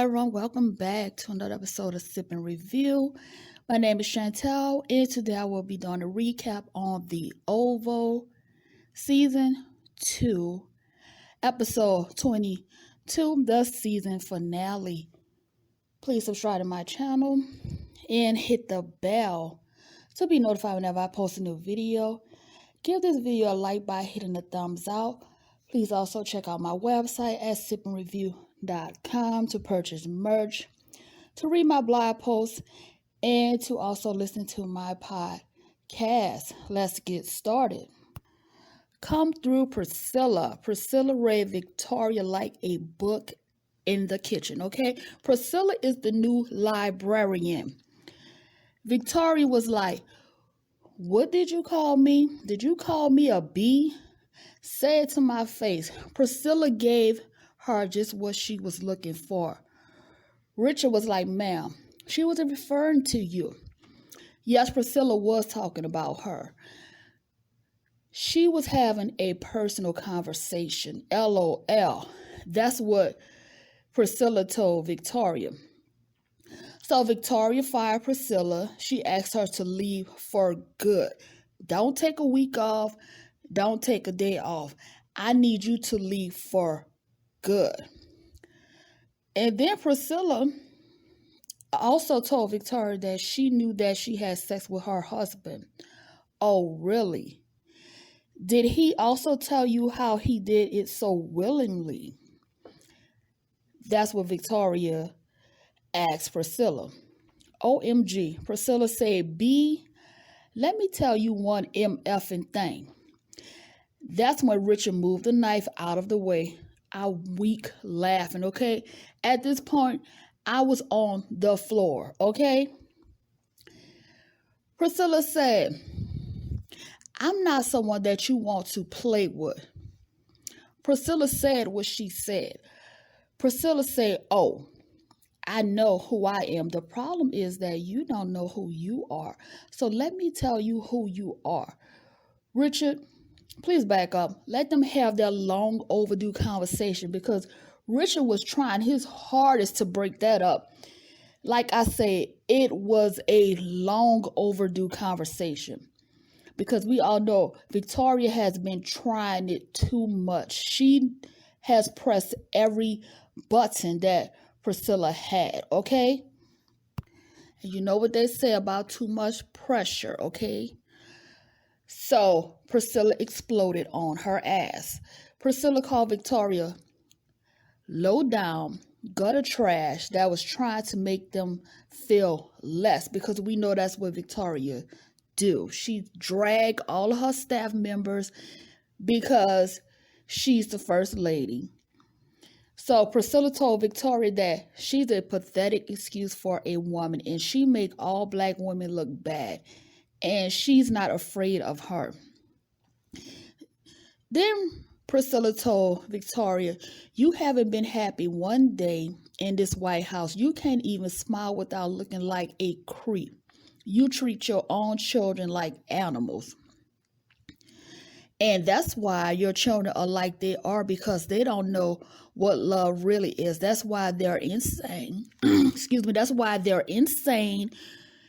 everyone, welcome back to another episode of Sip and Review. My name is Chantel, and today I will be doing a recap on the Oval Season 2, Episode 22, the season finale. Please subscribe to my channel and hit the bell to be notified whenever I post a new video. Give this video a like by hitting the thumbs up. Please also check out my website at SipNReview.com to purchase merch, to read my blog posts, and to also listen to my podcast. Let's get started. Come through Priscilla. Priscilla read Victoria like a book in the kitchen, okay? Priscilla is the new librarian. Victoria was like, "What did you call me? Did you call me a bee? Say it to my face." Priscilla gave her just what she was looking for. Richard was like, "Ma'am, she wasn't referring to you." Yes, Priscilla was talking about her. She was having a personal conversation. LOL. That's what Priscilla told Victoria. So Victoria fired Priscilla. She asked her to leave for good. Don't take a week off. Don't take a day off. I need you to leave for good. And then Priscilla also told Victoria that she knew that she had sex with her husband. Oh, really? Did he also tell you how he did it so willingly? That's what Victoria asked Priscilla. OMG. Priscilla said, "B, let me tell you one MFing thing." That's when Richard moved the knife out of the way. I weak laughing, okay? At this point, I was on the floor, okay? Priscilla said, "I'm not someone that you want to play with." Priscilla said what she said. Priscilla said, "Oh, I know who I am. The problem is that you don't know who you are. So let me tell you who you are." Richard, please back up. Let them have their long overdue conversation, because Richard was trying his hardest to break that up. Like I said, it was a long overdue conversation, because we all know Victoria has been trying it too much. She has pressed every button that Priscilla had, okay? And you know what they say about too much pressure, okay? So Priscilla exploded on her ass. Priscilla called Victoria low down, gutter trash that was trying to make them feel less, because we know that's what Victoria do. She dragged all of her staff members because she's the first lady. So Priscilla told Victoria that she's a pathetic excuse for a woman, and she make all black women look bad, and she's not afraid of her. Then Priscilla told Victoria, "You haven't been happy one day in this White House. You can't even smile without looking like a creep. You treat your own children like animals. And that's why your children are like they are, because they don't know what love really is. That's why they're insane." Excuse me. That's why they're insane.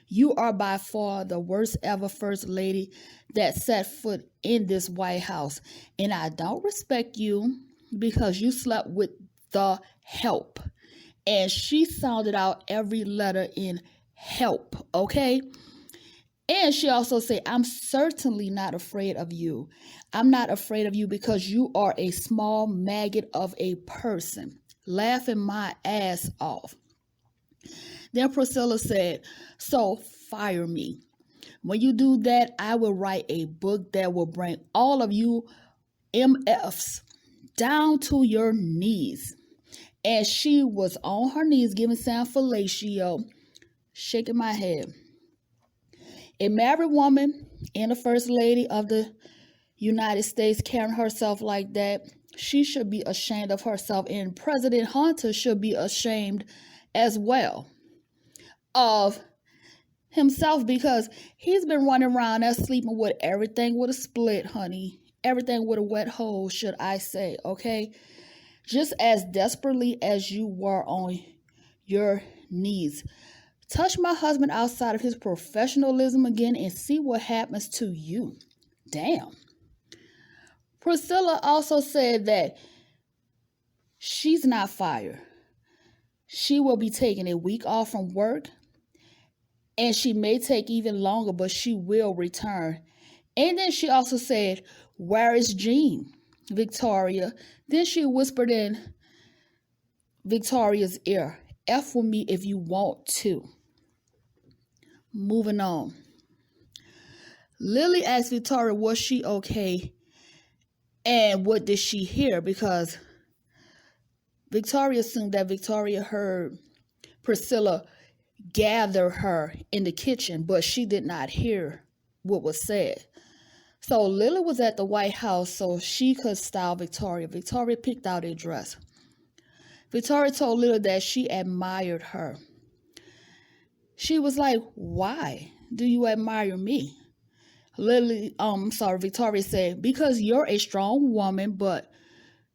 You are by far the worst ever first lady that set foot in this White House. And I don't respect you because you slept with the help. And she sounded out every letter in help, okay? And she also said, "I'm certainly not afraid of you. I'm not afraid of you because you are a small maggot of a person." Laughing my ass off. Then Priscilla said, "So fire me. When you do that, I will write a book that will bring all of you MFs down to your knees." And she was on her knees giving sound fellatio, shaking my head. A married woman and a first lady of the United States carrying herself like that, she should be ashamed of herself, and President Hunter should be ashamed as well of himself, because he's been running around there sleeping with everything with a split, honey. Everything with a wet hole, should I say, okay? Just as desperately as you were on your needs. Touch my husband outside of his professionalism again and see what happens to you. Damn. Priscilla also said that she's not fired. She will be taking a week off from work, and she may take even longer, but she will return. And then she also said, "Where is Jean, Victoria?" Then she whispered in Victoria's ear, "F with me if you want to." Moving on. Lily asked Victoria, was she okay? And what did she hear? Because Victoria assumed that Victoria heard Priscilla gather her in the kitchen, but she did not hear what was said. So Lily was at the White House so she could style Victoria. Victoria picked out a dress. Victoria told Lily that she admired her. She was like, "Why do you admire me?" Victoria said, "Because you're a strong woman, but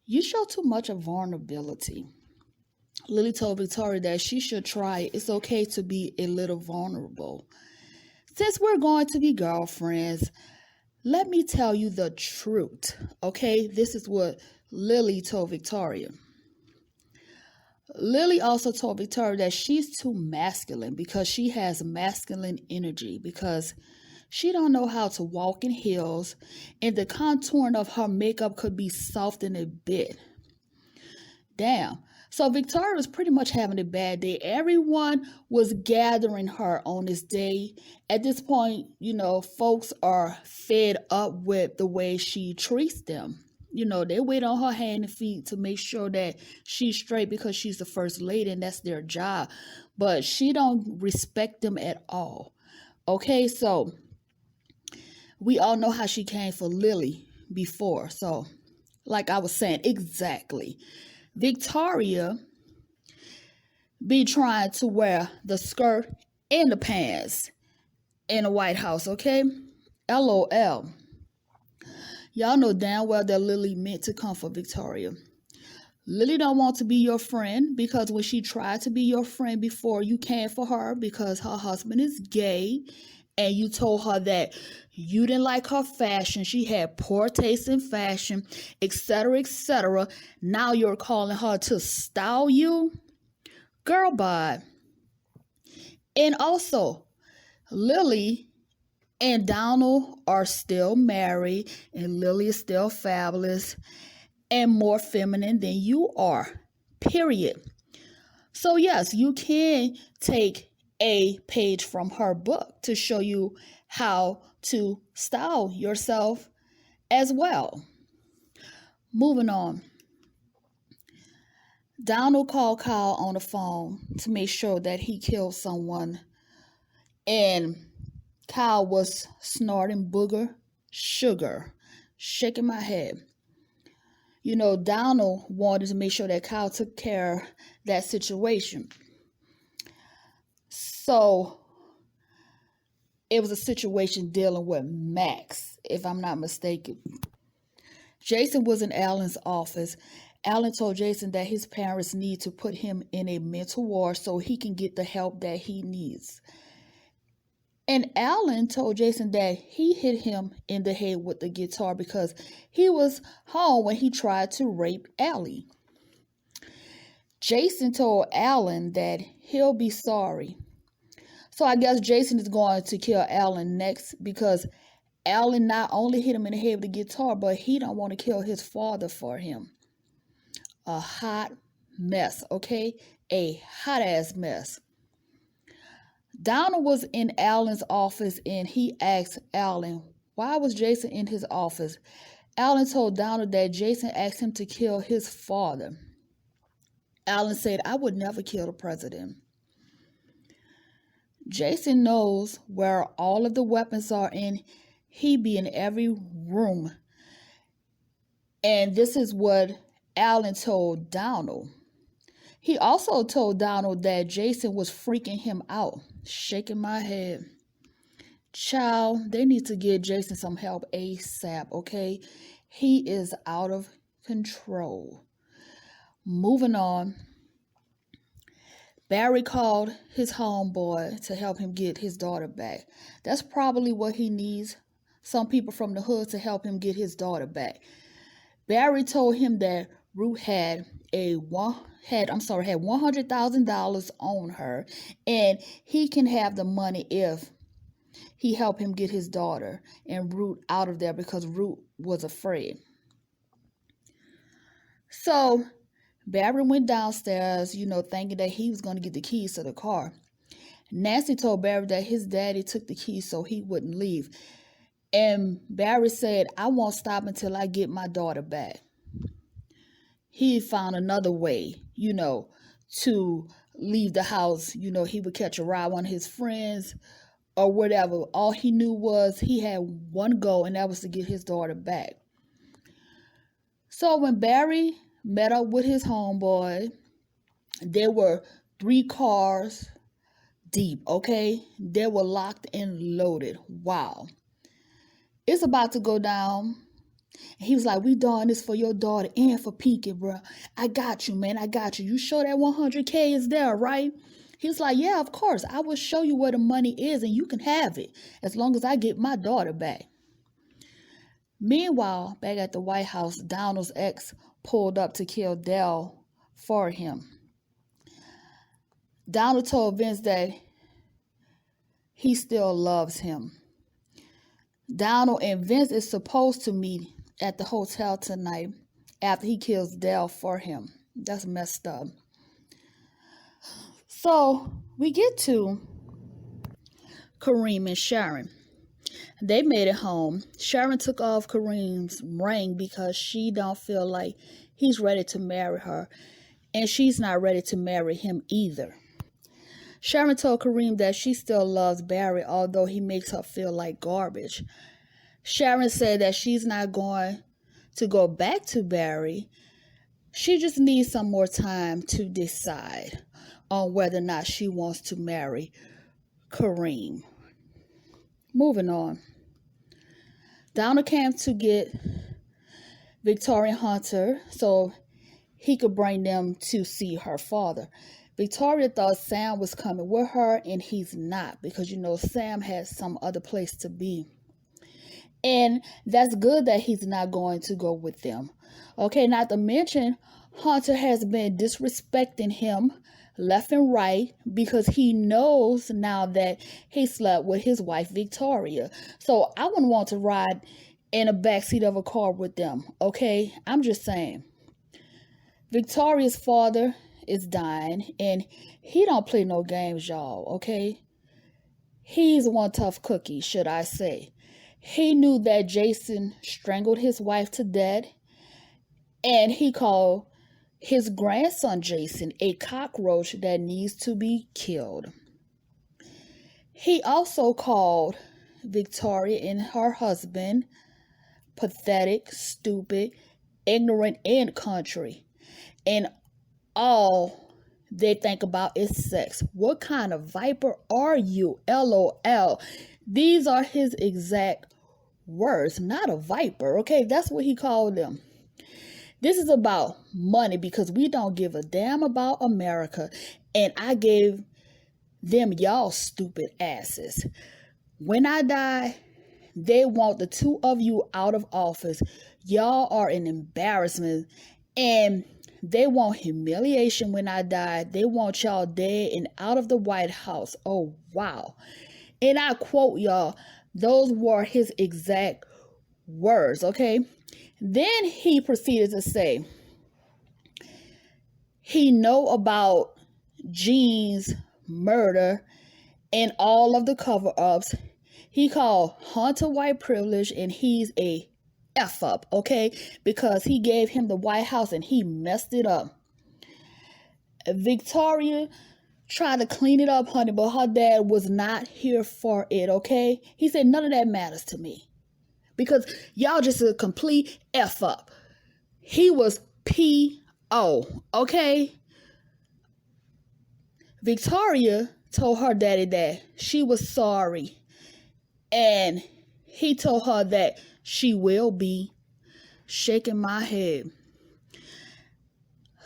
you show too much of vulnerability." Lily told Victoria that she should try it. It's okay to be a little vulnerable. Since we're going to be girlfriends, let me tell you the truth, okay? This is what Lily told Victoria. Lily also told Victoria that she's too masculine because she has masculine energy, because she don't know how to walk in heels, and the contouring of her makeup could be softened a bit. Damn. So Victoria was pretty much having a bad day. Everyone was gathering her on this day. At this point, folks are fed up with the way she treats them. They wait on her hand and feet to make sure that she's straight because she's the first lady and that's their job. But she don't respect them at all. Okay, so we all know how she came for Lily before. So, like I was saying, exactly. Victoria be trying to wear the skirt and the pants in the White House, okay? LOL. Y'all know damn well that Lily meant to come for Victoria. Lily don't want to be your friend because when she tried to be your friend before, you came for her because her husband is gay and you told her that you didn't like her fashion. She had poor taste in fashion, etc., etc. Now you're calling her to style you? Girl, bye. And also, Lily and Donald are still married, and Lily is still fabulous and more feminine than you are, period. So yes, you can take a page from her book to show you how to style yourself as well. Moving on. Donald called Kyle on the phone to make sure that he killed someone, and Kyle was snorting booger sugar, shaking my head. Donald wanted to make sure that Kyle took care of that situation. So it was a situation dealing with Max, if I'm not mistaken. Jason was in Alan's office. Alan told Jason that his parents need to put him in a mental ward so he can get the help that he needs. And Alan told Jason that he hit him in the head with the guitar because he was home when he tried to rape Allie. Jason told Alan that he'll be sorry. So I guess Jason is going to kill Alan next because Alan not only hit him in the head with the guitar, but he don't want to kill his father for him. A hot mess, okay? A hot ass mess. Donald was in Alan's office and he asked Alan, why was Jason in his office? Alan told Donald that Jason asked him to kill his father. Alan said, I would never kill the president. Jason knows where all of the weapons are and he be in every room. And this is what Alan told Donald. He also told Donald that Jason was freaking him out, shaking my head. Child, they need to give Jason some help ASAP, okay? He is out of control. Moving on. Barry called his homeboy to help him get his daughter back. That's probably what he needs. Some people from the hood to help him get his daughter back. Barry told him that Ruth had $100,000 on her, and he can have the money if he helped him get his daughter and Ruth out of there because Ruth was afraid. So Barry went downstairs, thinking that he was going to get the keys to the car. Nancy told Barry that his daddy took the keys so he wouldn't leave. And Barry said, I won't stop until I get my daughter back. He found another way, to leave the house. He would catch a ride, one of his friends or whatever. All he knew was he had one goal, and that was to get his daughter back. So when Barry met up with his homeboy, there were 3 cars deep, okay? They were locked and loaded. Wow. It's about to go down. And he was like, we doing this for your daughter and for Pinky, bro. I got you, man. I got you. You sure that 100K is there, right? He was like, yeah, of course. I will show you where the money is and you can have it as long as I get my daughter back. Meanwhile, back at the White House, Donald's ex pulled up to kill Dell for him. Donald told Vince that he still loves him. Donald and Vince is supposed to meet at the hotel tonight after he kills Dell for him. That's messed up. So we get to Kareem and Sharon. They made it home. Sharon took off Kareem's ring because she don't feel like he's ready to marry her, and she's not ready to marry him either. Sharon told Kareem that she still loves Barry, although he makes her feel like garbage. Sharon said that she's not going to go back to Barry. She just needs some more time to decide on whether or not she wants to marry Kareem. Moving on. Donald came to get Victoria Hunter so he could bring them to see her father. Victoria thought Sam was coming with her, and he's not, because Sam has some other place to be. And that's good that he's not going to go with them. Okay, not to mention, Hunter has been disrespecting him left and right because he knows now that he slept with his wife, Victoria. So I wouldn't want to ride in a backseat of a car with them, okay? I'm just saying. Victoria's father is dying, and he don't play no games, y'all, okay? He's one tough cookie, should I say. He knew that Jason strangled his wife to death, and he called his grandson Jason a cockroach that needs to be killed. He also called Victoria and her husband pathetic, stupid, ignorant, and country. And all they think about is sex. What kind of viper are you? LOL. These are his exact words, not a viper, okay? That's what he called them. This is about money because we don't give a damn about America. And I gave them y'all stupid asses. When I die, they want the 2 of you out of office. Y'all are an embarrassment. And they want humiliation when I die. They want y'all dead and out of the White House. Oh, wow. And I quote y'all, those were his exact words, okay? Then he proceeded to say, he know about Jean's murder and all of the cover-ups. He called Hunter white privilege, and he's a F-up, okay? Because he gave him the White House and he messed it up. Victoria tried to clean it up, honey, but her dad was not here for it, okay? He said, none of that matters to me. Because y'all just a complete F-up. He was P.O., okay? Victoria told her daddy that she was sorry. And he told her that she will be. Shaking my head.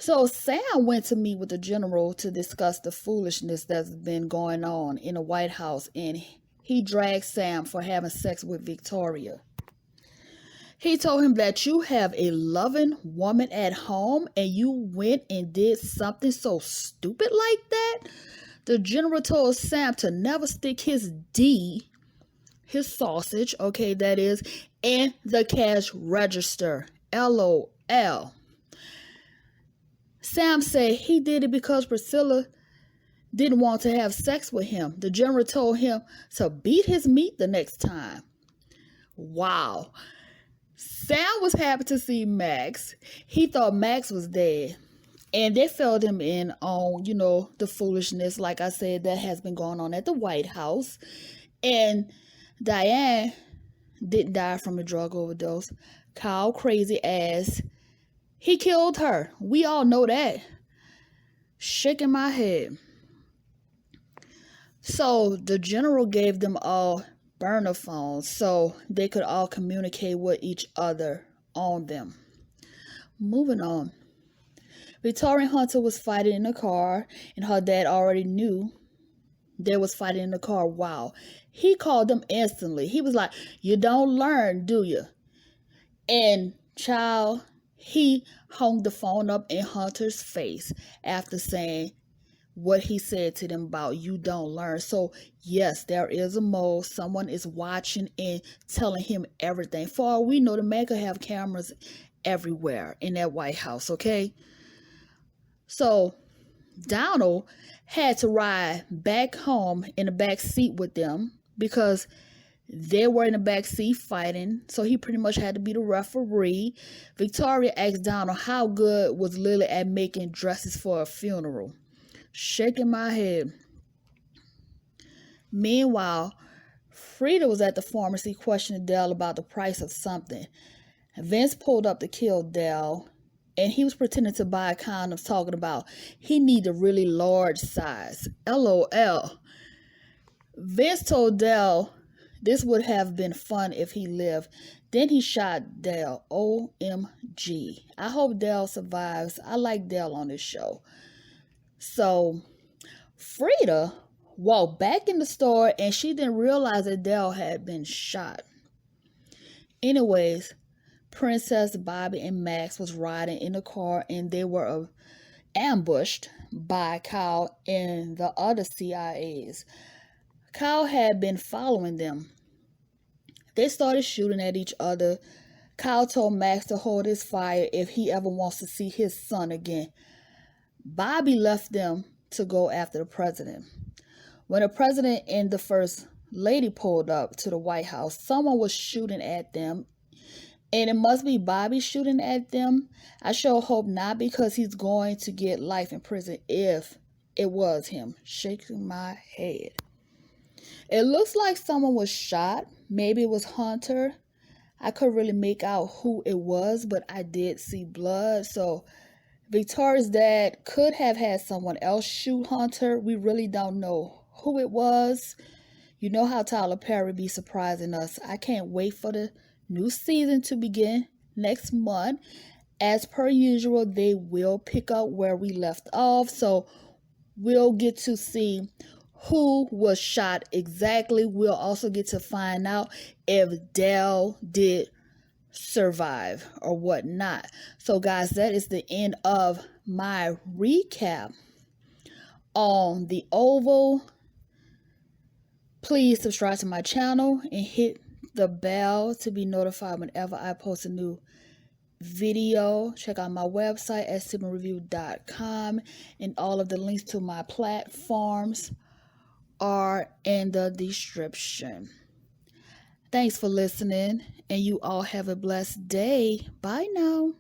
So Sam went to meet with the general to discuss the foolishness that's been going on in the White House, and he dragged Sam for having sex with Victoria. He told him that you have a loving woman at home and you went and did something so stupid like that. The general told Sam to never stick his his sausage, okay, that is, in the cash register. LOL. Sam said he did it because Priscilla didn't want to have sex with him. The general told him to beat his meat the next time. Wow. Sam was happy to see Max. He thought Max was dead. And they filled him in on, the foolishness, like I said, that has been going on at the White House. And Diane didn't die from a drug overdose. Kyle, crazy ass, he killed her. We all know that. Shaking my head. So the general gave them all burner phones so they could all communicate with each other on them. Moving on. Victoria Hunter was fighting in the car, and her dad already knew they was fighting in the car. Wow. He called them instantly. He was like, "You don't learn, do you?" And child, he hung the phone up in Hunter's face after saying what he said to them about you don't learn. So yes, there is a mole. Someone is watching and telling him everything. For all we know, the man could have cameras everywhere in that White House, okay? So Donald had to ride back home in the back seat with them because they were in the back seat fighting. So he pretty much had to be the referee. Victoria asked Donald how good was Lily at making dresses for a funeral. Shaking my head. Meanwhile, Frida was at the pharmacy questioning Dell about the price of something. Vince pulled up to kill Dell, and he was pretending to buy condoms, talking about he need a really large size. LOL. Vince told Dell this would have been fun if he lived. Then he shot Dell. OMG. I hope Dell survives. I like Dell on this show. So Frida walked back in the store and she didn't realize that Dell had been shot. Anyways, Princess, Bobby, and Max was riding in the car and they were ambushed by Kyle and the other CIAs. Kyle had been following them. They started shooting at each other. Kyle told Max to hold his fire if he ever wants to see his son again. Bobby left them to go after the president. When the president and the first lady pulled up to the White House, someone was shooting at them. And it must be Bobby shooting at them. I sure hope not, because he's going to get life in prison if it was him. Shaking my head. It looks like someone was shot. Maybe it was Hunter. I couldn't really make out who it was, but I did see blood. So Victoria's dad could have had someone else shoot Hunter. We really don't know who it was. You know how Tyler Perry be surprising us. I can't wait for the new season to begin next month. As per usual, they will pick up where we left off. So we'll get to see who was shot exactly. We'll also get to find out if Dell did survive or whatnot. So guys, that is the end of my recap on The Oval. Please subscribe to my channel and hit the bell to be notified whenever I post a new video. Check out my website at SipNReview.com, and all of the links to my platforms are in the description. Thanks for listening, and you all have a blessed day. Bye now.